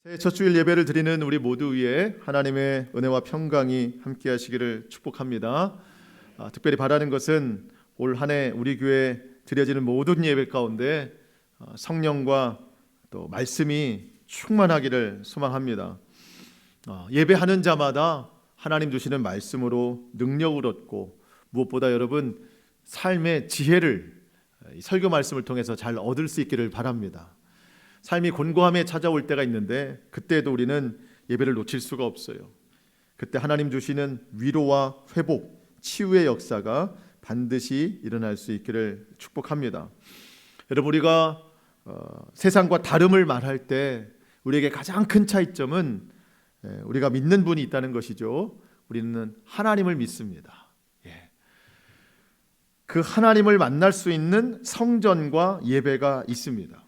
새해 첫 주일 예배를 드리는 우리 모두 위에 하나님의 은혜와 평강이 함께 하시기를 축복합니다. 특별히 바라는 것은 올 한 해 우리 교회에 드려지는 모든 예배 가운데 성령과 또 말씀이 충만하기를 소망합니다. 예배하는 자마다 하나님 주시는 말씀으로 능력을 얻고 무엇보다 여러분 삶의 지혜를 설교 말씀을 통해서 잘 얻을 수 있기를 바랍니다. 삶이 곤고함에 찾아올 때가 있는데 그때에도 우리는 예배를 놓칠 수가 없어요. 그때 하나님 주시는 위로와 회복, 치유의 역사가 반드시 일어날 수 있기를 축복합니다. 여러분, 우리가 세상과 다름을 말할 때 우리에게 가장 큰 차이점은 우리가 믿는 분이 있다는 것이죠. 우리는 하나님을 믿습니다. 그 하나님을 만날 수 있는 성전과 예배가 있습니다.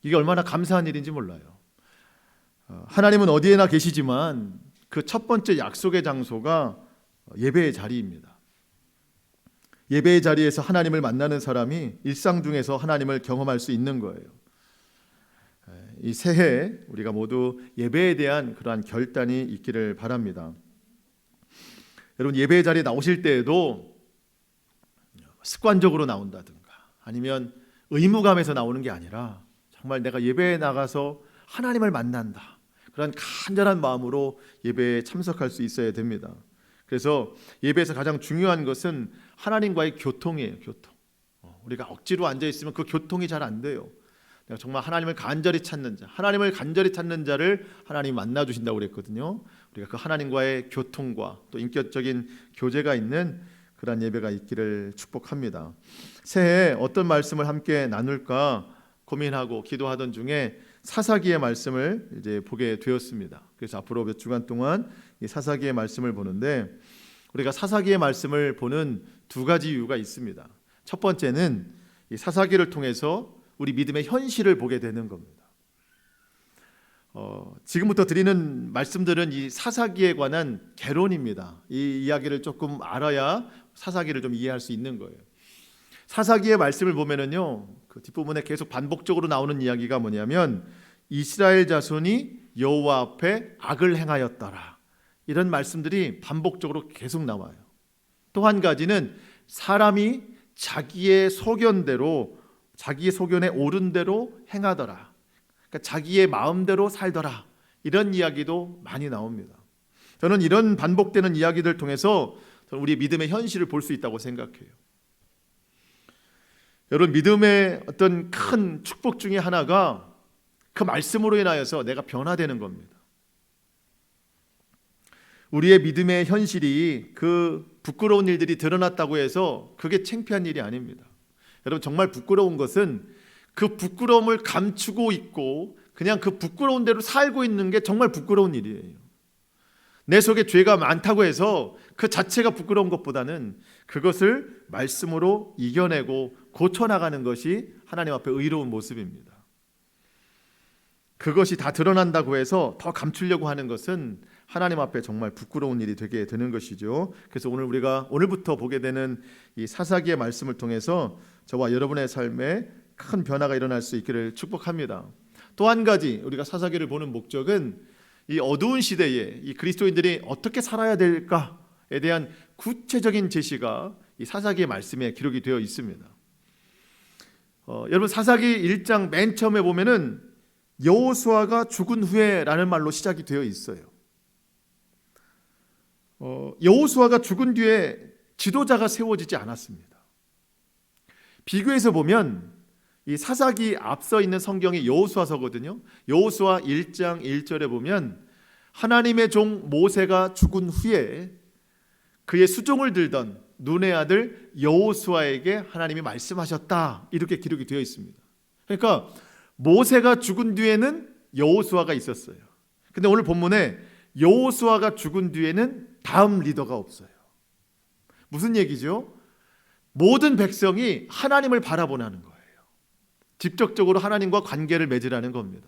이게 얼마나 감사한 일인지 몰라요. 하나님은 어디에나 계시지만 그 첫 번째 약속의 장소가 예배의 자리입니다. 예배의 자리에서 하나님을 만나는 사람이 일상 중에서 하나님을 경험할 수 있는 거예요. 이 새해 우리가 모두 예배에 대한 그러한 결단이 있기를 바랍니다. 여러분, 예배의 자리에 나오실 때에도 습관적으로 나온다든가 아니면 의무감에서 나오는 게 아니라 정말 내가 예배에 나가서 하나님을 만난다, 그런 간절한 마음으로 예배에 참석할 수 있어야 됩니다. 그래서 예배에서 가장 중요한 것은 하나님과의 교통이에요. 교통. 우리가 억지로 앉아있으면 그 교통이 잘 안 돼요. 내가 정말 하나님을 간절히 찾는 자, 하나님을 간절히 찾는 자를 하나님이 만나주신다고 그랬거든요. 우리가 그 하나님과의 교통과 또 인격적인 교제가 있는 그런 예배가 있기를 축복합니다. 새해 어떤 말씀을 함께 나눌까 고민하고 기도하던 중에 사사기의 말씀을 이제 보게 되었습니다. 그래서 앞으로 몇 주간 동안 이 사사기의 말씀을 보는데, 우리가 사사기의 말씀을 보는 두 가지 이유가 있습니다. 첫 번째는 이 사사기를 통해서 우리 믿음의 현실을 보게 되는 겁니다. 지금부터 드리는 말씀들은 이 사사기에 관한 개론입니다. 이 이야기를 조금 알아야 사사기를 좀 이해할 수 있는 거예요. 사사기의 말씀을 보면은요, 그 뒷부분에 계속 반복적으로 나오는 이야기가 뭐냐면 이스라엘 자손이 여호와 앞에 악을 행하였더라, 이런 말씀들이 반복적으로 계속 나와요. 또 한 가지는 사람이 자기의 소견대로, 자기의 소견에 옳은 대로 행하더라, 그러니까 자기의 마음대로 살더라, 이런 이야기도 많이 나옵니다. 저는 이런 반복되는 이야기들 통해서 우리 믿음의 현실을 볼 수 있다고 생각해요. 여러분, 믿음의 어떤 큰 축복 중에 하나가 그 말씀으로 인하여서 내가 변화되는 겁니다. 우리의 믿음의 현실이 그 부끄러운 일들이 드러났다고 해서 그게 창피한 일이 아닙니다. 여러분, 정말 부끄러운 것은 그 부끄러움을 감추고 있고 그냥 그 부끄러운 대로 살고 있는 게 정말 부끄러운 일이에요. 내 속에 죄가 많다고 해서 그 자체가 부끄러운 것보다는 그것을 말씀으로 이겨내고 고쳐나가는 것이 하나님 앞에 의로운 모습입니다. 그것이 다 드러난다고 해서 더 감추려고 하는 것은 하나님 앞에 정말 부끄러운 일이 되게 되는 것이죠. 그래서 우리가 오늘부터 보게 되는 이 사사기의 말씀을 통해서 저와 여러분의 삶에 큰 변화가 일어날 수 있기를 축복합니다. 또 한 가지 우리가 사사기를 보는 목적은 이 어두운 시대에 이 그리스도인들이 어떻게 살아야 될까에 대한 구체적인 제시가 이 사사기의 말씀에 기록이 되어 있습니다. 여러분, 사사기 1장 맨 처음에 보면은 여호수아가 죽은 후에라는 말로 시작이 되어 있어요. 여호수아가 죽은 뒤에 지도자가 세워지지 않았습니다. 비교해서 보면 이 사사기 앞서 있는 성경이 여호수아서거든요. 여호수아 1장 1절에 보면 하나님의 종 모세가 죽은 후에 그의 수종을 들던 눈의 아들 여호수아에게 하나님이 말씀하셨다, 이렇게 기록이 되어 있습니다. 그러니까 모세가 죽은 뒤에는 여호수아가 있었어요. 근데 오늘 본문에 여호수아가 죽은 뒤에는 다음 리더가 없어요. 무슨 얘기죠? 모든 백성이 하나님을 바라보는 거예요. 직접적으로 하나님과 관계를 맺으라는 겁니다.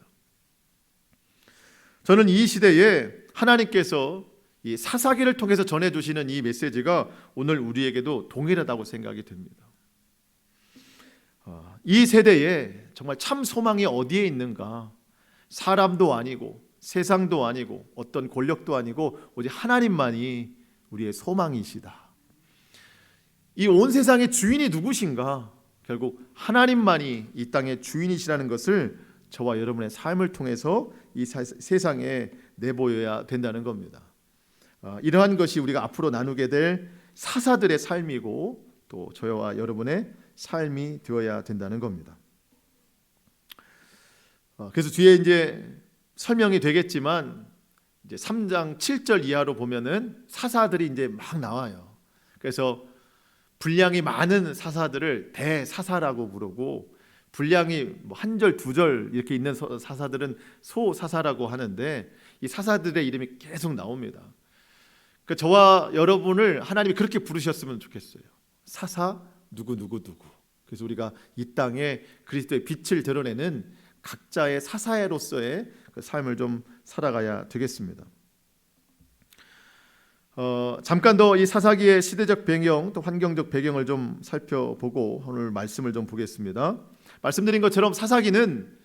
저는 이 시대에 하나님께서 이 사사기를 통해서 전해주시는 이 메시지가 오늘 우리에게도 동일하다고 생각이 듭니다. 이 세대에 정말 참 소망이 어디에 있는가, 사람도 아니고 세상도 아니고 어떤 권력도 아니고 오직 하나님만이 우리의 소망이시다. 이 온 세상의 주인이 누구신가? 결국 하나님만이 이 땅의 주인이시라는 것을 저와 여러분의 삶을 통해서 이 세상에 내보여야 된다는 겁니다. 이러한 것이 우리가 앞으로 나누게 될 사사들의 삶이고 또 저와 여러분의 삶이 되어야 된다는 겁니다. 그래서 뒤에 이제 설명이 되겠지만 이제 3장 7절 이하로 보면은 사사들이 이제 막 나와요. 그래서 분량이 많은 사사들을 대사사라고 부르고 분량이 뭐 한 절, 두 절 이렇게 있는 사사들은 소사사라고 하는데 이 사사들의 이름이 계속 나옵니다. 그러니까 저와 여러분을 하나님이 그렇게 부르셨으면 좋겠어요. 사사 누구. 그래서 우리가 이 땅에 그리스도의 빛을 드러내는 각자의 사사로서의 그 삶을 좀 살아가야 되겠습니다. 잠깐 더 이 사사기의 시대적 배경 또 환경적 배경을 좀 살펴보고 오늘 말씀을 좀 보겠습니다. 말씀드린 것처럼 사사기는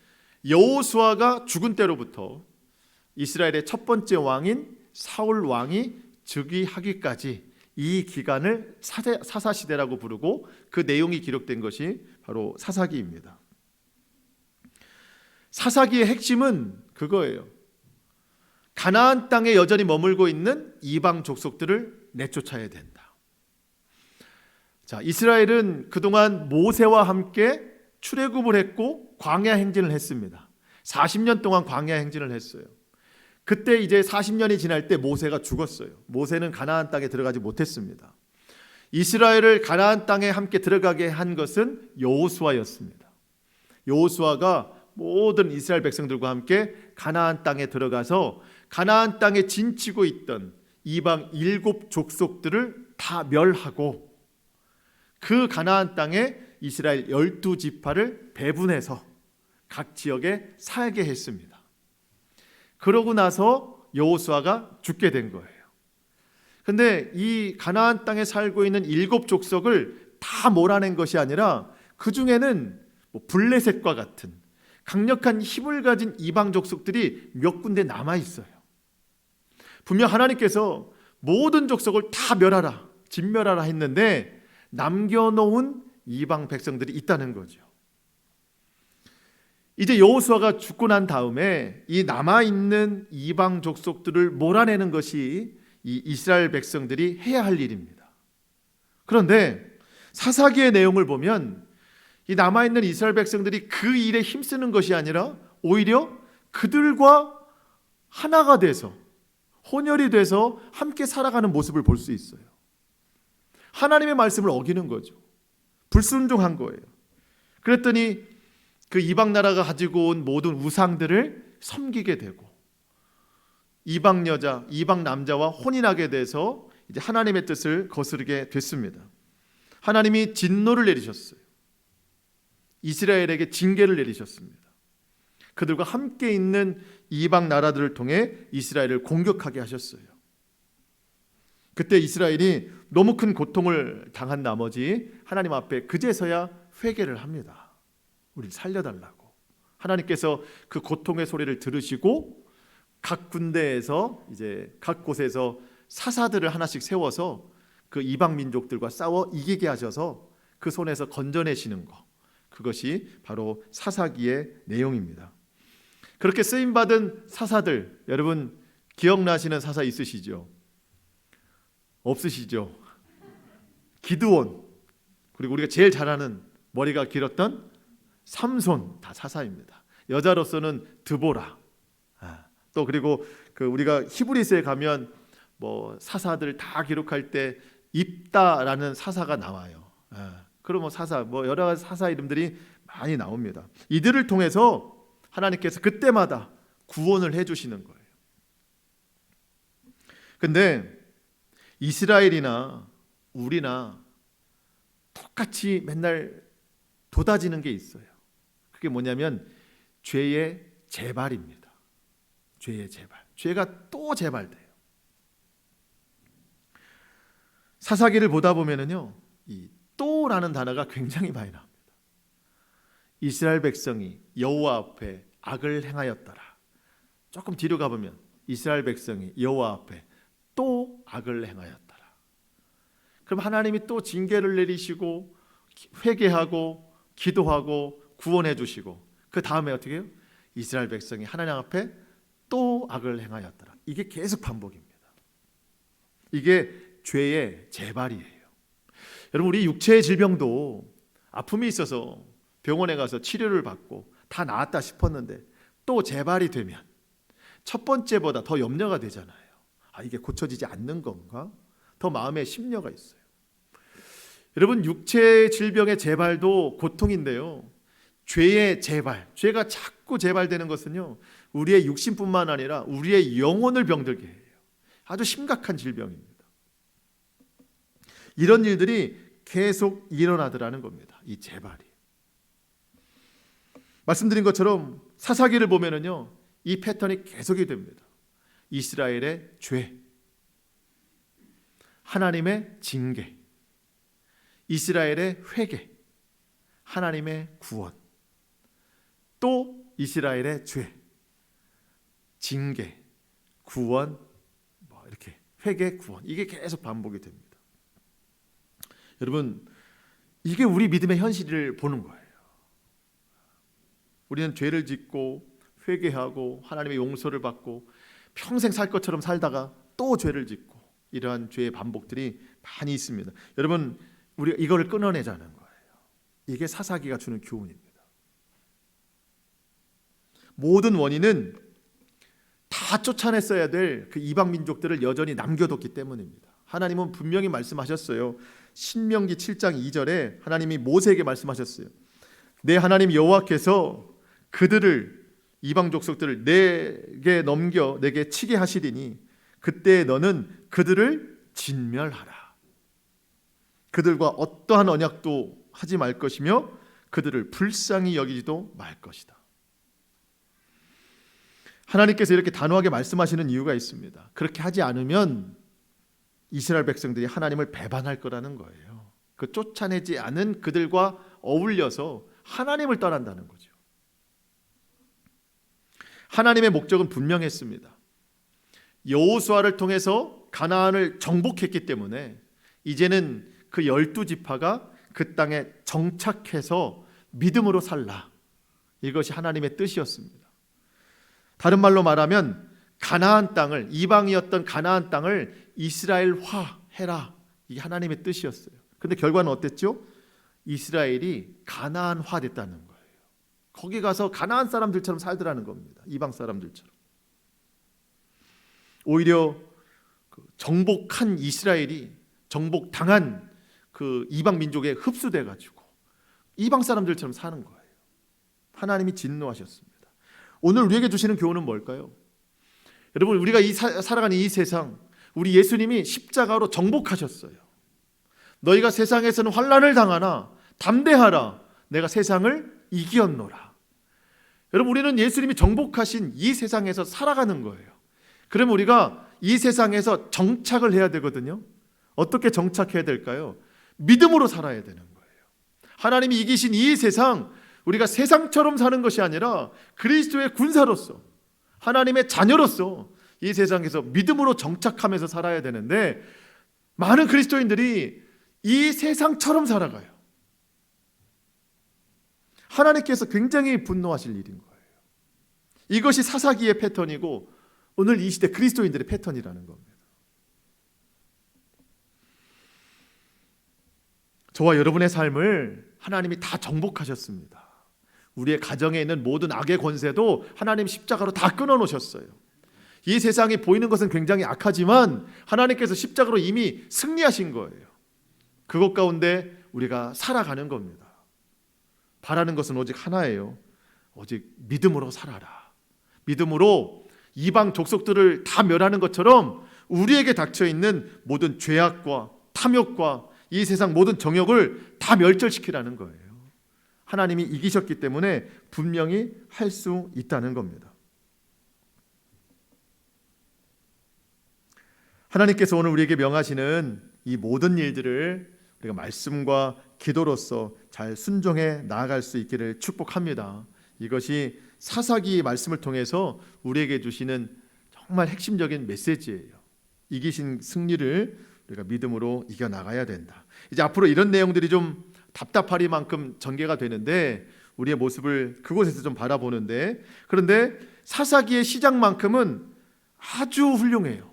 여호수아가 죽은 때로부터 이스라엘의 첫 번째 왕인 사울 왕이 즉위하기까지 이 기간을 사사시대라고 부르고 그 내용이 기록된 것이 바로 사사기입니다. 사사기의 핵심은 그거예요. 가나안 땅에 여전히 머물고 있는 이방 족속들을 내쫓아야 된다. 자, 이스라엘은 그동안 모세와 함께 출애굽을 했고 광야 행진을 했습니다. 40년 동안 광야 행진을 했어요. 그때 이제 40년이 지날 때 모세가 죽었어요. 모세는 가나안 땅에 들어가지 못했습니다. 이스라엘을 가나안 땅에 함께 들어가게 한 것은 여호수아였습니다. 여호수아가 모든 이스라엘 백성들과 함께 가나안 땅에 들어가서 가나안 땅에 진치고 있던 이방 7 족속들을 다 멸하고 그 가나안 땅에 이스라엘 12지파를 배분해서 각 지역에 살게 했습니다. 그러고 나서 여호수아가 죽게 된 거예요. 그런데 이 가나안 땅에 살고 있는 7 족속을 다 몰아낸 것이 아니라 그 중에는 블레셋과 같은 강력한 힘을 가진 이방 족속들이 몇 군데 남아 있어요. 분명 하나님께서 모든 족속을 다 멸하라, 진멸하라 했는데 남겨놓은 이방 백성들이 있다는 거죠. 이제 여호수아가 죽고 난 다음에 이 남아있는 이방 족속들을 몰아내는 것이 이 이스라엘 백성들이 해야 할 일입니다. 그런데 사사기의 내용을 보면 이 남아있는 이스라엘 백성들이 그 일에 힘쓰는 것이 아니라 오히려 그들과 하나가 돼서 혼혈이 돼서 함께 살아가는 모습을 볼 수 있어요. 하나님의 말씀을 어기는 거죠. 불순종한 거예요. 그랬더니 그 이방 나라가 가지고 온 모든 우상들을 섬기게 되고 이방 여자, 이방 남자와 혼인하게 돼서 이제 하나님의 뜻을 거스르게 됐습니다. 하나님이 진노를 내리셨어요. 이스라엘에게 징계를 내리셨습니다. 그들과 함께 있는 이방 나라들을 통해 이스라엘을 공격하게 하셨어요. 그때 이스라엘이 너무 큰 고통을 당한 나머지 하나님 앞에 그제서야 회개를 합니다. 우리를 살려달라고. 하나님께서 그 고통의 소리를 들으시고 각 군대에서 이제 각 곳에서 사사들을 하나씩 세워서 그 이방 민족들과 싸워 이기게 하셔서 그 손에서 건져내시는 것, 그것이 바로 사사기의 내용입니다. 그렇게 쓰임받은 사사들, 여러분 기억나시는 사사 있으시죠? 없으시죠? 기드온, 그리고 우리가 제일 잘 아는 머리가 길었던 삼손, 다 사사입니다. 여자로서는 드보라. 또 그리고 그 우리가 히브리서에 가면 뭐 사사들 다 기록할 때 입다라는 사사가 나와요. 그러면 사사, 뭐 여러 가지 사사 이름들이 많이 나옵니다. 이들을 통해서 하나님께서 그때마다 구원을 해주시는 거예요. 근데 이스라엘이나 우리나 똑같이 맨날 돋아지는 게 있어요. 그게 뭐냐면 죄의 재발입니다. 죄의 재발. 죄가 또 재발돼요. 사사기를 보다 보면은요, 이 또라는 단어가 굉장히 많이 나옵니다. 이스라엘 백성이 여호와 앞에 악을 행하였더라. 조금 뒤로 가보면 이스라엘 백성이 여호와 앞에 또 악을 행하였더라. 그럼 하나님이 또 징계를 내리시고 회개하고 기도하고 구원해 주시고 그 다음에 어떻게 해요? 이스라엘 백성이 하나님 앞에 또 악을 행하였더라. 이게 계속 반복입니다. 이게 죄의 재발이에요. 여러분, 우리 육체의 질병도 아픔이 있어서 병원에 가서 치료를 받고 다 나았다 싶었는데 또 재발이 되면 첫 번째보다 더 염려가 되잖아요. 이게 고쳐지지 않는 건가? 더 마음에 심려가 있어요. 여러분, 육체의 질병의 재발도 고통인데요, 죄의 재발, 죄가 자꾸 재발되는 것은요, 우리의 육신뿐만 아니라 우리의 영혼을 병들게 해요. 아주 심각한 질병입니다. 이런 일들이 계속 일어나더라는 겁니다. 이 재발이. 말씀드린 것처럼 사사기를 보면은요, 이 패턴이 계속이 됩니다. 이스라엘의 죄, 하나님의 징계, 이스라엘의 회개, 하나님의 구원, 또 이스라엘의 죄, 징계, 구원, 이렇게 회개, 구원, 이게 계속 반복이 됩니다. 여러분, 이게 우리 믿음의 현실을 보는 거예요. 우리는 죄를 짓고 회개하고 하나님의 용서를 받고 평생 살 것처럼 살다가 또 죄를 짓고, 이러한 죄의 반복들이 많이 있습니다. 여러분, 우리가 이거를 끊어내자는 거예요. 이게 사사기가 주는 교훈입니다. 모든 원인은 다 쫓아냈어야 될 그 이방 민족들을 여전히 남겨뒀기 때문입니다. 하나님은 분명히 말씀하셨어요. 신명기 7장 2절에 하나님이 모세에게 말씀하셨어요. 내 하나님 여호와께서 그들을, 이방 족속들을 내게 넘겨 내게 치게 하시리니 그때 너는 그들을 진멸하라. 그들과 어떠한 언약도 하지 말 것이며 그들을 불쌍히 여기지도 말 것이다. 하나님께서 이렇게 단호하게 말씀하시는 이유가 있습니다. 그렇게 하지 않으면 이스라엘 백성들이 하나님을 배반할 거라는 거예요. 그 쫓아내지 않은 그들과 어울려서 하나님을 떠난다는 거죠. 하나님의 목적은 분명했습니다. 여호수아를 통해서 가나안을 정복했기 때문에 이제는 그 12지파가 그 땅에 정착해서 믿음으로 살라. 이것이 하나님의 뜻이었습니다. 다른 말로 말하면 가나안 땅을, 이방이었던 가나안 땅을 이스라엘화해라. 이게 하나님의 뜻이었어요. 근데 결과는 어땠죠? 이스라엘이 가나안화 됐다는 거예요. 거기 가서 가나안 사람들처럼 살더라는 겁니다. 이방 사람들처럼. 오히려 정복한 이스라엘이 정복당한 그 이방 민족에 흡수돼 가지고 이방 사람들처럼 사는 거예요. 하나님이 진노하셨습니다. 오늘 우리에게 주시는 교훈은 뭘까요? 여러분, 우리가 살아가는 이 세상, 우리 예수님이 십자가로 정복하셨어요. 너희가 세상에서는 환난을 당하나 담대하라, 내가 세상을 이기었노라. 여러분, 우리는 예수님이 정복하신 이 세상에서 살아가는 거예요. 그러면 우리가 이 세상에서 정착을 해야 되거든요. 어떻게 정착해야 될까요? 믿음으로 살아야 되는 거예요. 하나님이 이기신 이 세상, 우리가 세상처럼 사는 것이 아니라 그리스도의 군사로서, 하나님의 자녀로서 이 세상에서 믿음으로 정착하면서 살아야 되는데, 많은 그리스도인들이 이 세상처럼 살아가요. 하나님께서 굉장히 분노하실 일인 거예요. 이것이 사사기의 패턴이고 오늘 이 시대 그리스도인들의 패턴이라는 겁니다. 저와 여러분의 삶을 하나님이 다 정복하셨습니다. 우리의 가정에 있는 모든 악의 권세도 하나님 십자가로 다 끊어놓으셨어요. 이 세상에 보이는 것은 굉장히 악하지만 하나님께서 십자가로 이미 승리하신 거예요. 그것 가운데 우리가 살아가는 겁니다. 바라는 것은 오직 하나예요. 오직 믿음으로 살아라. 믿음으로 이방 족속들을 다 멸하는 것처럼 우리에게 닥쳐있는 모든 죄악과 탐욕과 이 세상 모든 정욕을 다 멸절시키라는 거예요. 하나님이 이기셨기 때문에 분명히 할 수 있다는 겁니다. 하나님께서 오늘 우리에게 명하시는 이 모든 일들을 우리가 말씀과 기도로서 잘 순종해 나아갈 수 있기를 축복합니다. 이것이 사사기 말씀을 통해서 우리에게 주시는 정말 핵심적인 메시지예요. 이기신 승리를 우리가 믿음으로 이겨나가야 된다. 이제 앞으로 이런 내용들이 좀 답답하리만큼 전개가 되는데 우리의 모습을 그곳에서 좀 바라보는데, 그런데 사사기의 시작만큼은 아주 훌륭해요.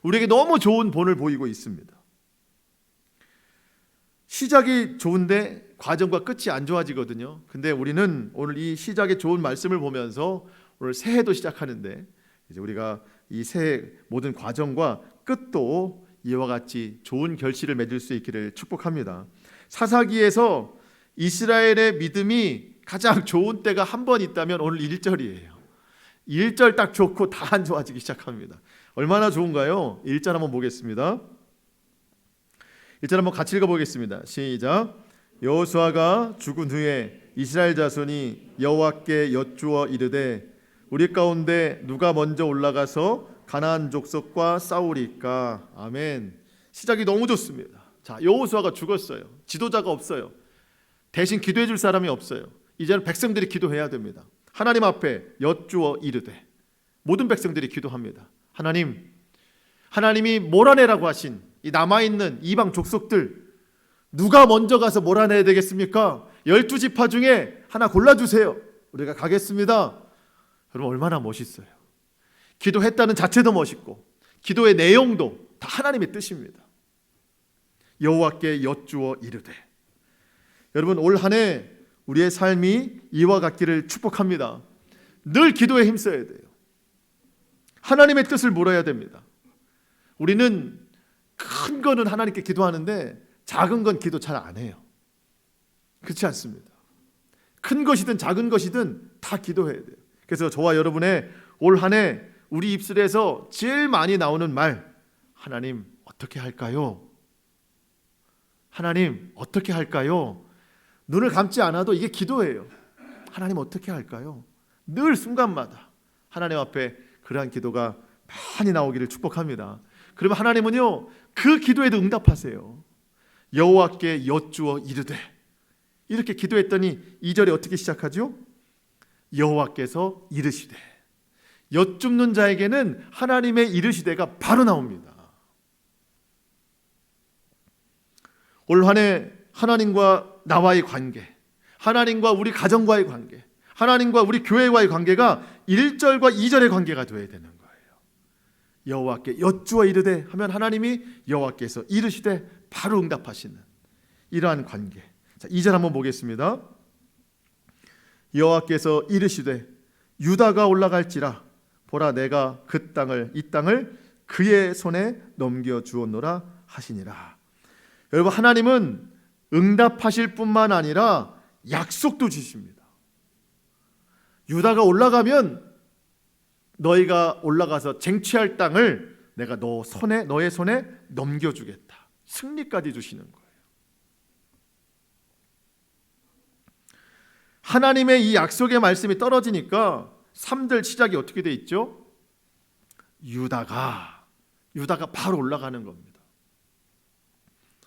우리에게 너무 좋은 본을 보이고 있습니다. 시작이 좋은데 과정과 끝이 안 좋아지거든요. 근데 우리는 오늘 이 시작의 좋은 말씀을 보면서 오늘 새해도 시작하는데 이제 우리가 이 새해 모든 과정과 끝도 이와 같이 좋은 결실을 맺을 수 있기를 축복합니다. 사사기에서 이스라엘의 믿음이 가장 좋은 때가 한 번 있다면 오늘 1절이에요. 1절 딱 좋고 다 안 좋아지기 시작합니다. 얼마나 좋은가요? 1절 한번 보겠습니다. 1절 한번 같이 읽어보겠습니다. 시작. 여호수아가 죽은 후에 이스라엘 자손이 여호와께 여쭈어 이르되 우리 가운데 누가 먼저 올라가서 가나안 족속과 싸우리까. 아멘. 시작이 너무 좋습니다. 자, 여호수아가 죽었어요. 지도자가 없어요. 대신 기도해 줄 사람이 없어요. 이제는 백성들이 기도해야 됩니다. 하나님 앞에 여쭈어 이르되 모든 백성들이 기도합니다. 하나님이 몰아내라고 하신 이 남아있는 이방 족속들 누가 먼저 가서 몰아내야 되겠습니까? 12지파 중에 하나 골라주세요. 우리가 가겠습니다. 여러분 얼마나 멋있어요. 기도했다는 자체도 멋있고 기도의 내용도 다 하나님의 뜻입니다. 여호와께 여쭈어 이르되. 여러분 올 한 해 우리의 삶이 이와 같기를 축복합니다. 늘 기도에 힘써야 돼요. 하나님의 뜻을 물어야 됩니다. 우리는 큰 거는 하나님께 기도하는데 작은 건 기도 잘 안 해요. 그렇지 않습니다. 큰 것이든 작은 것이든 다 기도해야 돼요. 그래서 저와 여러분의 올 한 해 우리 입술에서 제일 많이 나오는 말, 하나님 어떻게 할까요? 하나님 어떻게 할까요? 눈을 감지 않아도 이게 기도예요. 하나님 어떻게 할까요? 늘 순간마다 하나님 앞에 그러한 기도가 많이 나오기를 축복합니다. 그러면 하나님은요 그 기도에도 응답하세요. 여호와께 여쭈어 이르되. 이렇게 기도했더니 2절에 어떻게 시작하죠? 여호와께서 이르시되. 여쭙는 자에게는 하나님의 이르시되가 바로 나옵니다. 올 한 해 하나님과 나와의 관계, 하나님과 우리 가정과의 관계, 하나님과 우리 교회와의 관계가 1절과 2절의 관계가 되어야 되는 거예요. 여호와께 여쭈어 이르되 하면 하나님이 여호와께서 이르시되 바로 응답하시는 이러한 관계. 자, 2절 한번 보겠습니다. 여호와께서 이르시되 유다가 올라갈지라 보라 내가 이 땅을 그의 손에 넘겨 주었노라 하시니라. 여러분 하나님은 응답하실 뿐만 아니라 약속도 주십니다. 유다가 올라가면 너희가 올라가서 쟁취할 땅을 내가 너의 손에 넘겨주겠다. 승리까지 주시는 거예요. 하나님의 이 약속의 말씀이 떨어지니까 3절 시작이 어떻게 돼 있죠? 유다가 바로 올라가는 겁니다.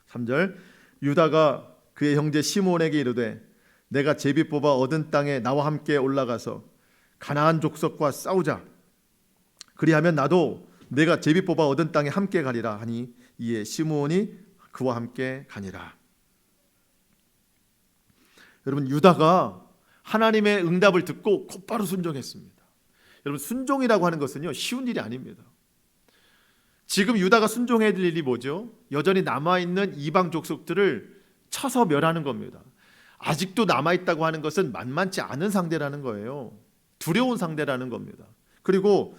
3절 유다가 그의 형제 시므온에게 이르되 내가 제비 뽑아 얻은 땅에 나와 함께 올라가서 가나안 족속과 싸우자. 그리하면 나도 내가 제비 뽑아 얻은 땅에 함께 가리라 하니 이에 시므온이 그와 함께 가니라. 여러분 유다가 하나님의 응답을 듣고 곧바로 순종했습니다. 여러분 순종이라고 하는 것은요 쉬운 일이 아닙니다. 지금 유다가 순종해야 될 일이 뭐죠? 여전히 남아있는 이방 족속들을 쳐서 멸하는 겁니다. 아직도 남아있다고 하는 것은 만만치 않은 상대라는 거예요. 두려운 상대라는 겁니다. 그리고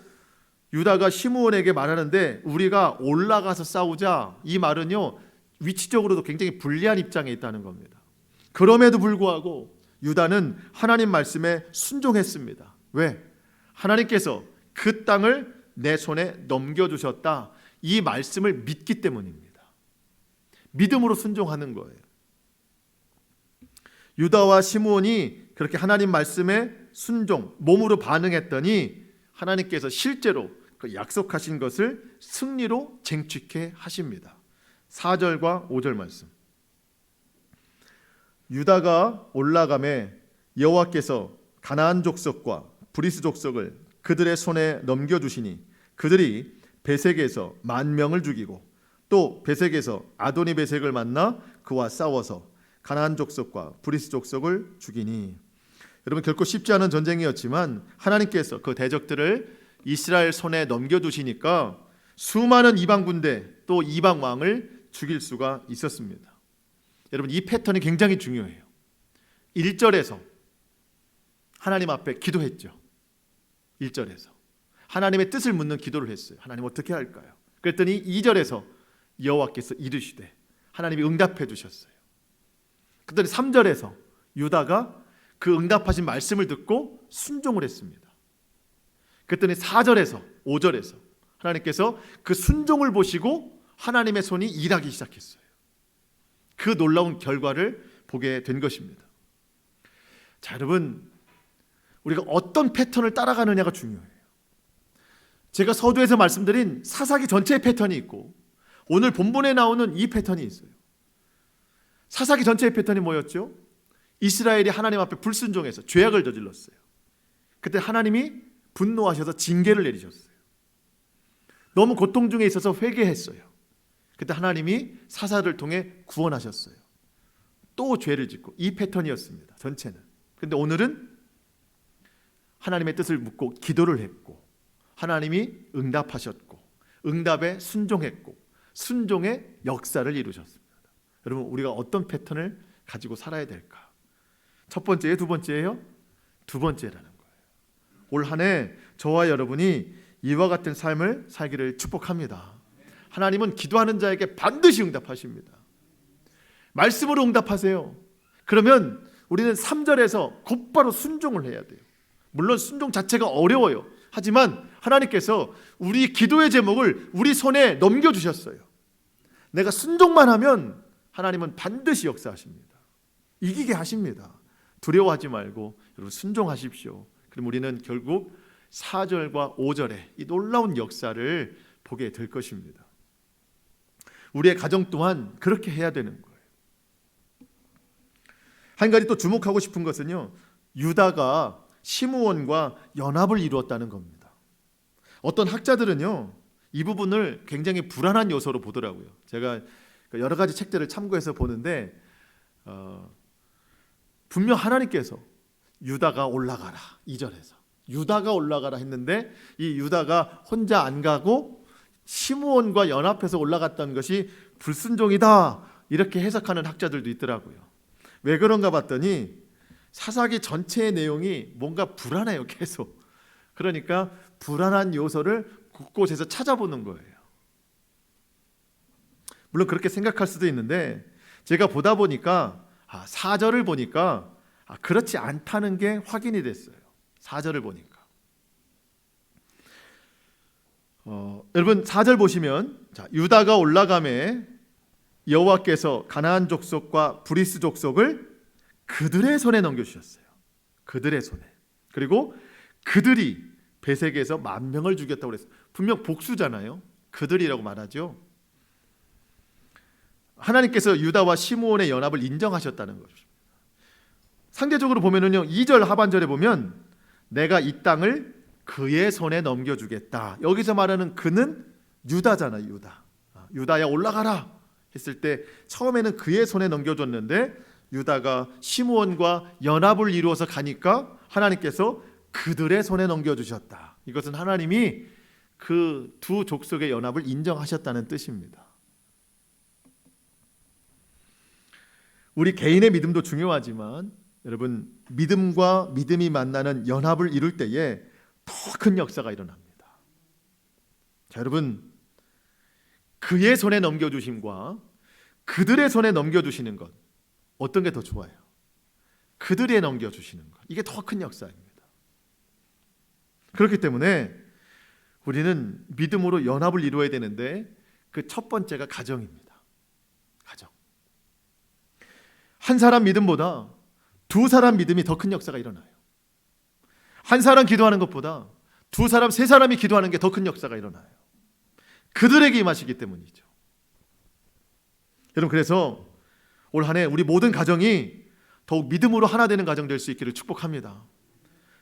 유다가 시므온에게 말하는데 우리가 올라가서 싸우자. 이 말은요 위치적으로도 굉장히 불리한 입장에 있다는 겁니다. 그럼에도 불구하고 유다는 하나님 말씀에 순종했습니다. 왜? 하나님께서 그 땅을 내 손에 넘겨주셨다. 이 말씀을 믿기 때문입니다. 믿음으로 순종하는 거예요. 유다와 시므온이 그렇게 하나님 말씀에 순종, 몸으로 반응했더니 하나님께서 실제로 그 약속하신 것을 승리로 쟁취케 하십니다. 4절과 5절 말씀. 유다가 올라가매 여호와께서 가나안 족속과 브리스 족속을 그들의 손에 넘겨주시니 그들이 베색에서 10,000명을 죽이고 또 베색에서 아도니 베색을 만나 그와 싸워서 가나안 족속과 브리스 족속을 죽이니. 여러분, 결코 쉽지 않은 전쟁이었지만 하나님께서 그 대적들을 이스라엘 손에 넘겨두시니까 수많은 이방 군대 또 이방 왕을 죽일 수가 있었습니다. 여러분, 이 패턴이 굉장히 중요해요. 1절에서 하나님 앞에 기도했죠. 1절에서 하나님의 뜻을 묻는 기도를 했어요. 하나님 어떻게 할까요? 그랬더니 2절에서 여호와께서 이르시되 하나님이 응답해 주셨어요. 그랬더니 3절에서 유다가 그 응답하신 말씀을 듣고 순종을 했습니다. 그랬더니 4절에서 5절에서 하나님께서 그 순종을 보시고 하나님의 손이 일하기 시작했어요. 그 놀라운 결과를 보게 된 것입니다. 자, 여러분, 우리가 어떤 패턴을 따라가느냐가 중요해요. 제가 서두에서 말씀드린 사사기 전체의 패턴이 있고 오늘 본문에 나오는 이 패턴이 있어요. 사사기 전체의 패턴이 뭐였죠? 이스라엘이 하나님 앞에 불순종해서 죄악을 저질렀어요. 그때 하나님이 분노하셔서 징계를 내리셨어요. 너무 고통 중에 있어서 회개했어요. 그때 하나님이 사사를 통해 구원하셨어요. 또 죄를 짓고, 이 패턴이었습니다. 전체는. 그런데 오늘은 하나님의 뜻을 묻고 기도를 했고 하나님이 응답하셨고 응답에 순종했고 순종의 역사를 이루셨습니다. 여러분, 우리가 어떤 패턴을 가지고 살아야 될까? 첫 번째예요? 두 번째예요? 두 번째라는 거예요. 올 한 해 저와 여러분이 이와 같은 삶을 살기를 축복합니다. 하나님은 기도하는 자에게 반드시 응답하십니다. 말씀으로 응답하세요. 그러면 우리는 3절에서 곧바로 순종을 해야 돼요. 물론 순종 자체가 어려워요. 하지만 하나님께서 우리 기도의 제목을 우리 손에 넘겨주셨어요. 내가 순종만 하면 하나님은 반드시 역사하십니다. 이기게 하십니다. 두려워하지 말고 여러분 순종하십시오. 그럼 우리는 결국 4절과 5절에 이 놀라운 역사를 보게 될 것입니다. 우리의 가정 또한 그렇게 해야 되는 거예요. 한 가지 또 주목하고 싶은 것은요, 유다가 시므온과 연합을 이루었다는 겁니다. 어떤 학자들은요, 이 부분을 굉장히 불안한 요소로 보더라고요. 제가 여러 가지 책들을 참고해서 보는데 분명 하나님께서 유다가 올라가라, 2절에서 유다가 올라가라 했는데 이 유다가 혼자 안 가고 시므온과 연합해서 올라갔다는 것이 불순종이다, 이렇게 해석하는 학자들도 있더라고요. 왜 그런가 봤더니 사사기 전체의 내용이 뭔가 불안해요, 계속. 그러니까 불안한 요소를 곳곳에서 찾아보는 거예요. 물론 그렇게 생각할 수도 있는데 제가 보다 보니까 4절을 보니까 그렇지 않다는 게 확인이 됐어요. 4절을 보니까 여러분 4절 보시면 유다가 올라가매 여호와께서 가나안 족속과 브리스 족속을 그들의 손에 넘겨주셨어요. 그들의 손에. 그리고 그들이 베색에서 10,000명을 죽였다고 그랬어요. 분명 복수잖아요. 그들이라고 말하죠. 하나님께서 유다와 시므온의 연합을 인정하셨다는 거죠. 상대적으로 보면은요, 2절 하반절에 보면 내가 이 땅을 그의 손에 넘겨주겠다. 여기서 말하는 그는 유다잖아요. 유다. 유다야 올라가라 했을 때 처음에는 그의 손에 넘겨줬는데 유다가 시므온과 연합을 이루어서 가니까 하나님께서 그들의 손에 넘겨주셨다. 이것은 하나님이 그 두 족속의 연합을 인정하셨다는 뜻입니다. 우리 개인의 믿음도 중요하지만 여러분, 믿음과 믿음이 만나는 연합을 이룰 때에 더 큰 역사가 일어납니다. 자, 여러분, 그의 손에 넘겨주심과 그들의 손에 넘겨주시는 것, 어떤 게 더 좋아요? 그들에 넘겨주시는 것, 이게 더 큰 역사입니다. 그렇기 때문에 우리는 믿음으로 연합을 이루어야 되는데 그 첫 번째가 가정입니다. 가정. 한 사람 믿음보다 두 사람 믿음이 더 큰 역사가 일어나요. 한 사람 기도하는 것보다 두 사람, 세 사람이 기도하는 게 더 큰 역사가 일어나요. 그들에게 임하시기 때문이죠. 여러분, 그래서 올 한 해 우리 모든 가정이 더욱 믿음으로 하나 되는 가정 될 수 있기를 축복합니다.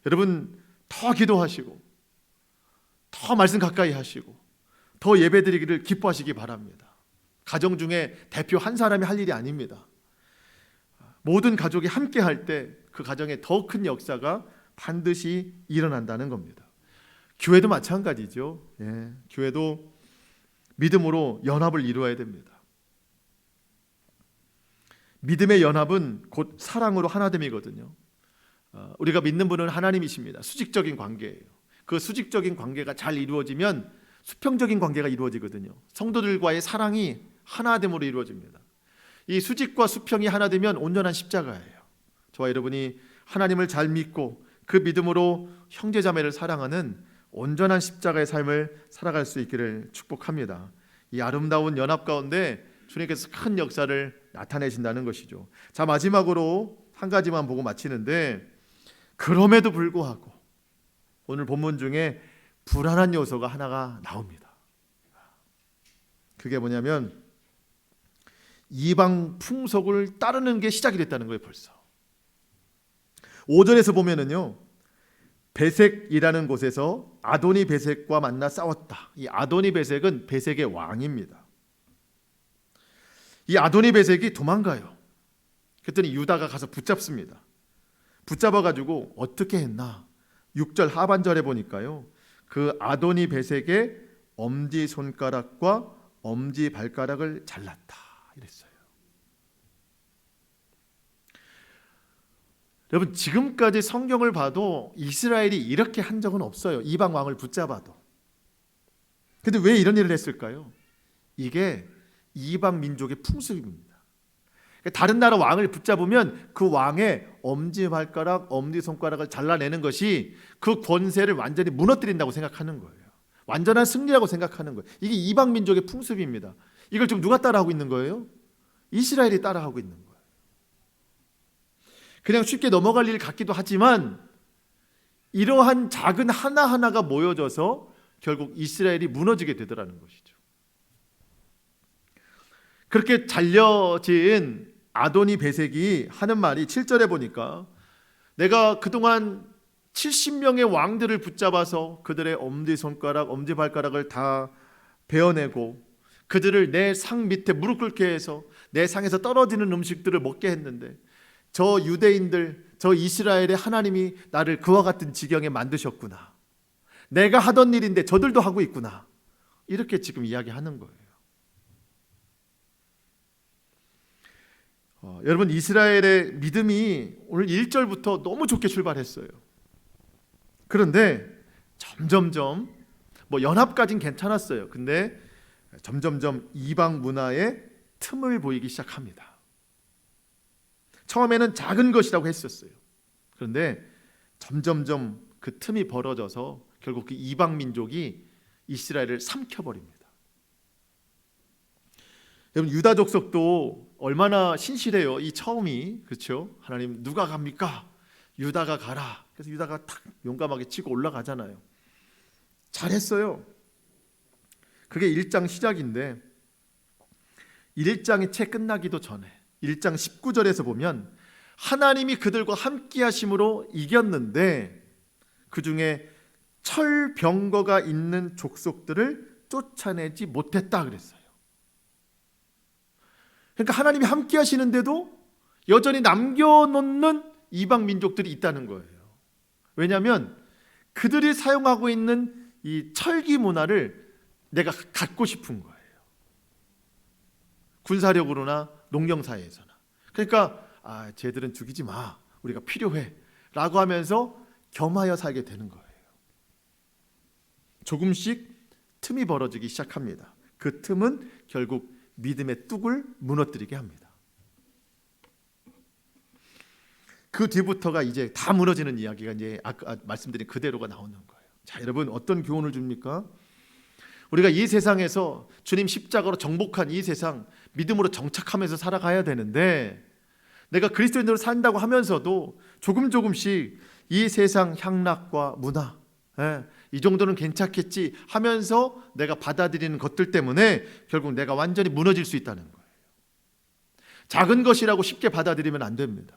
여러분 더 기도하시고 더 말씀 가까이 하시고 더 예배드리기를 기뻐하시기 바랍니다. 가정 중에 대표 한 사람이 할 일이 아닙니다. 모든 가족이 함께 할 때 그 가정에 더 큰 역사가 반드시 일어난다는 겁니다. 교회도 마찬가지죠. 교회도 믿음으로 연합을 이루어야 됩니다. 믿음의 연합은 곧 사랑으로 하나됨이거든요. 우리가 믿는 분은 하나님이십니다. 수직적인 관계예요. 그 수직적인 관계가 잘 이루어지면 수평적인 관계가 이루어지거든요. 성도들과의 사랑이 하나됨으로 이루어집니다. 이 수직과 수평이 하나 되면 온전한 십자가예요. 저와 여러분이 하나님을 잘 믿고 그 믿음으로 형제자매를 사랑하는 온전한 십자가의 삶을 살아갈 수 있기를 축복합니다. 이 아름다운 연합 가운데 주님께서 큰 역사를 나타내신다는 것이죠. 자, 마지막으로 한 가지만 보고 마치는데, 그럼에도 불구하고 오늘 본문 중에 불안한 요소가 하나가 나옵니다. 그게 뭐냐면 이방 풍속을 따르는 게 시작이 됐다는 거예요. 벌써 5절에서 보면은요, 베색이라는 곳에서 아도니 베색과 만나 싸웠다. 이 아도니 베색은 베색의 왕입니다. 이 아도니 베색이 도망가요. 그랬더니 유다가 가서 붙잡습니다. 붙잡아가지고 어떻게 했나? 6절 하반절에 보니까요, 그 아도니 베색의 엄지손가락과 엄지발가락을 잘랐다 이랬어요. 여러분 지금까지 성경을 봐도 이스라엘이 이렇게 한 적은 없어요. 이방 왕을 붙잡아도. 근데 왜 이런 일을 했을까요? 이게 이방 민족의 풍습입니다. 다른 나라 왕을 붙잡으면 그 왕의 엄지발가락, 엄지손가락을 잘라내는 것이 그 권세를 완전히 무너뜨린다고 생각하는 거예요. 완전한 승리라고 생각하는 거예요. 이게 이방 민족의 풍습입니다. 이걸 지금 누가 따라하고 있는 거예요? 이스라엘이 따라하고 있는 거예요. 그냥 쉽게 넘어갈 일 같기도 하지만 이러한 작은 하나하나가 모여져서 결국 이스라엘이 무너지게 되더라는 것이죠. 그렇게 잘려진 아도니 베색이 하는 말이 7절에 보니까, 내가 그동안 70명의 왕들을 붙잡아서 그들의 엄지손가락, 엄지발가락을 다 베어내고 그들을 내 상 밑에 무릎 꿇게 해서 내 상에서 떨어지는 음식들을 먹게 했는데, 저 유대인들, 저 이스라엘의 하나님이 나를 그와 같은 지경에 만드셨구나. 내가 하던 일인데 저들도 하고 있구나. 이렇게 지금 이야기하는 거예요. 여러분 이스라엘의 믿음이 오늘 1절부터 너무 좋게 출발했어요. 그런데 점점점 연합까지는 괜찮았어요. 근데 점점점 이방 문화에 틈을 보이기 시작합니다. 처음에는 작은 것이라고 했었어요. 그런데 점점점 그 틈이 벌어져서 결국 그 이방 민족이 이스라엘을 삼켜버립니다. 여러분 유다 족속도 얼마나 신실해요. 이 처음이, 그렇죠? 하나님 누가 갑니까? 유다가 가라. 그래서 유다가 탁 용감하게 치고 올라가잖아요. 잘했어요. 그게 1장 시작인데 1장이 채 끝나기도 전에 1장 19절에서 보면 하나님이 그들과 함께 하심으로 이겼는데 그 중에 철병거가 있는 족속들을 쫓아내지 못했다 그랬어요. 그러니까 하나님이 함께 하시는데도 여전히 남겨놓는 이방 민족들이 있다는 거예요. 왜냐하면 그들이 사용하고 있는 이 철기 문화를 내가 갖고 싶은 거예요. 군사력으로나 농경사회에서나. 그러니까 쟤들은 죽이지 마. 우리가 필요해. 라고 하면서 겸하여 살게 되는 거예요. 조금씩 틈이 벌어지기 시작합니다. 그 틈은 결국 믿음의 뚝을 무너뜨리게 합니다. 그 뒤부터가 이제 다 무너지는 이야기가 이제 아까 말씀드린 그대로가 나오는 거예요. 자, 여러분 어떤 교훈을 줍니까? 우리가 이 세상에서 주님 십자가로 정복한 이 세상 믿음으로 정착하면서 살아가야 되는데, 내가 그리스도인으로 산다고 하면서도 조금씩 이 세상 향락과 문화, 이 정도는 괜찮겠지 하면서 내가 받아들이는 것들 때문에 결국 내가 완전히 무너질 수 있다는 거예요. 작은 것이라고 쉽게 받아들이면 안 됩니다.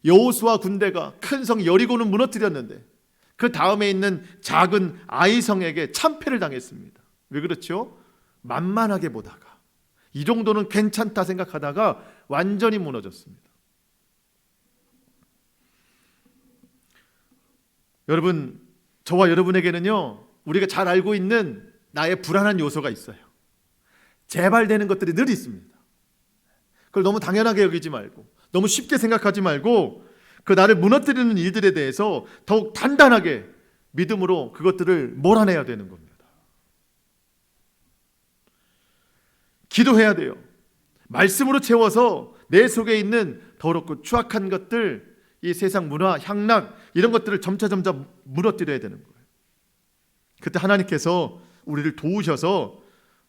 여호수아 군대가 큰 성 여리고는 무너뜨렸는데 그 다음에 있는 작은 아이성에게 참패를 당했습니다. 왜 그렇죠? 만만하게 보다가 이 정도는 괜찮다 생각하다가 완전히 무너졌습니다. 여러분, 저와 여러분에게는요, 우리가 잘 알고 있는 나의 불안한 요소가 있어요. 재발되는 것들이 늘 있습니다. 그걸 너무 당연하게 여기지 말고, 너무 쉽게 생각하지 말고, 그 나를 무너뜨리는 일들에 대해서 더욱 단단하게 믿음으로 그것들을 몰아내야 되는 겁니다. 기도해야 돼요. 말씀으로 채워서 내 속에 있는 더럽고 추악한 것들, 이 세상 문화, 향락 이런 것들을 점차 무너뜨려야 되는 거예요. 그때 하나님께서 우리를 도우셔서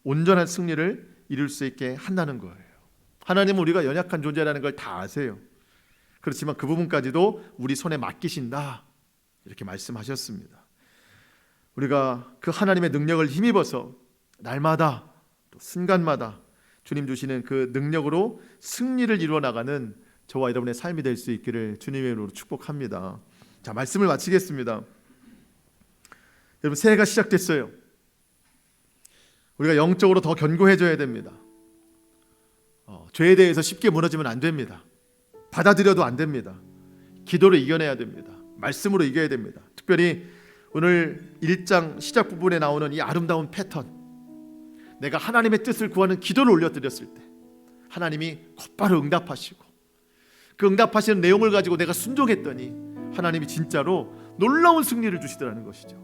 온전한 승리를 이룰 수 있게 한다는 거예요. 하나님은 우리가 연약한 존재라는 걸 다 아세요. 그렇지만 그 부분까지도 우리 손에 맡기신다 이렇게 말씀하셨습니다. 우리가 그 하나님의 능력을 힘입어서 날마다 또 순간마다 주님 주시는 그 능력으로 승리를 이루어 나가는 저와 여러분의 삶이 될 수 있기를 주님의 이름으로 축복합니다. 자, 말씀을 마치겠습니다. 여러분, 새해가 시작됐어요. 우리가 영적으로 더 견고해져야 됩니다. 죄에 대해서 쉽게 무너지면 안 됩니다. 받아들여도 안 됩니다. 기도로 이겨내야 됩니다. 말씀으로 이겨야 됩니다. 특별히 오늘 1장 시작 부분에 나오는 이 아름다운 패턴, 내가 하나님의 뜻을 구하는 기도를 올려드렸을 때 하나님이 곧바로 응답하시고, 그 응답하시는 내용을 가지고 내가 순종했더니 하나님이 진짜로 놀라운 승리를 주시더라는 것이죠.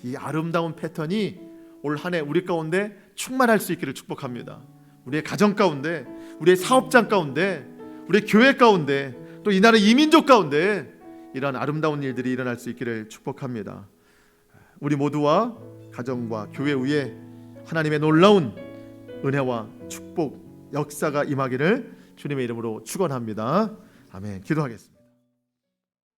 이 아름다운 패턴이 올 한 해 우리 가운데 충만할 수 있기를 축복합니다. 우리의 가정 가운데, 우리의 사업장 가운데, 우리의 교회 가운데, 또 이 나라 이민족 가운데 이런 아름다운 일들이 일어날 수 있기를 축복합니다. 우리 모두와 가정과 교회 위에 하나님의 놀라운 은혜와 축복 역사가 임하기를 주님의 이름으로 축원합니다. 아멘. 기도하겠습니다.